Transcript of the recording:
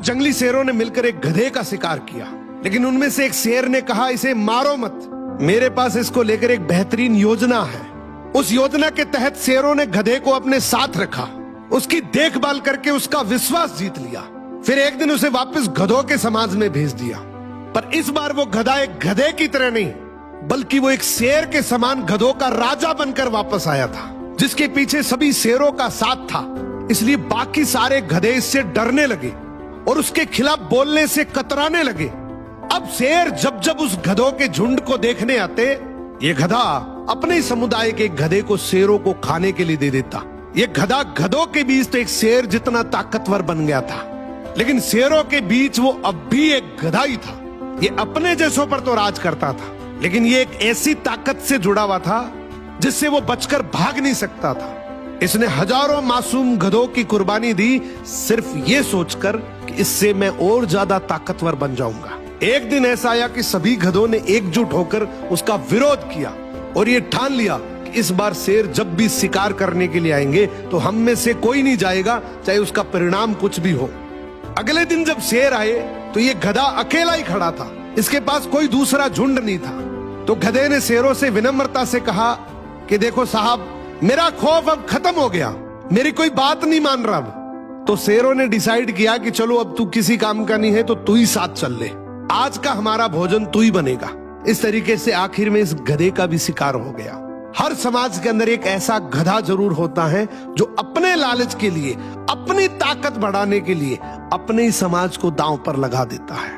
जंगली शेरों ने मिलकर एक गधे का शिकार किया, लेकिन उनमें से एक शेर ने कहा, इसे मारो मत, मेरे पास इसको लेकर एक बेहतरीन योजना है। उस योजना के तहत शेरों ने गधे को अपने साथ रखा, उसकी देखभाल करके उसका विश्वास जीत लिया। फिर एक दिन उसे वापस गधों के समाज में भेज दिया, पर इस बार वो गधा एक गधे की तरह नहीं, बल्कि वो एक शेर के समान गधों का राजा बनकर वापस आया था, जिसके पीछे सभी शेरों का साथ था। इसलिए बाकी सारे गधे इससे डरने लगे और उसके खिलाफ बोलने से कतराने लगे। अब शेर जब जब उस गधों के झुंड को देखने आते, ये गधा अपने समुदाय के गधे को शेरों को खाने के लिए दे देता। ये गधा गधों के बीच तो एक शेर जितना ताकतवर बन गया था, लेकिन शेरों के बीच वो अब भी एक गधा ही था। ये अपने जैसों पर तो राज करता था, लेकिन ये एक ऐसी ताकत से जुड़ा हुआ था जिससे वो बचकर भाग नहीं सकता था। इसने हजारों मासूम गधों की कुर्बानी दी, सिर्फ ये सोचकर कि इससे मैं और ज्यादा ताकतवर बन जाऊंगा। एक दिन ऐसा आया कि सभी गधों ने एकजुट होकर उसका विरोध किया और ये ठान लिया कि इस बार शेर जब भी शिकार करने के लिए आएंगे तो हम में से कोई नहीं जाएगा, चाहे उसका परिणाम कुछ भी हो। अगले दिन जब शेर आए तो ये गधा अकेला ही खड़ा था, इसके पास कोई दूसरा झुंड नहीं था। तो गधे ने शेरों से विनम्रता से कहा कि देखो साहब, मेरा खौफ अब खत्म हो गया, मेरी कोई बात नहीं मान रहा अब। तो शेरों ने डिसाइड किया कि चलो अब तू किसी काम का नहीं है तो तू ही साथ चल ले, आज का हमारा भोजन तू ही बनेगा। इस तरीके से आखिर में इस गधे का भी शिकार हो गया। हर समाज के अंदर एक ऐसा गधा जरूर होता है जो अपने लालच के लिए, अपनी ताकत बढ़ाने के लिए अपने ही समाज को दांव पर लगा देता है।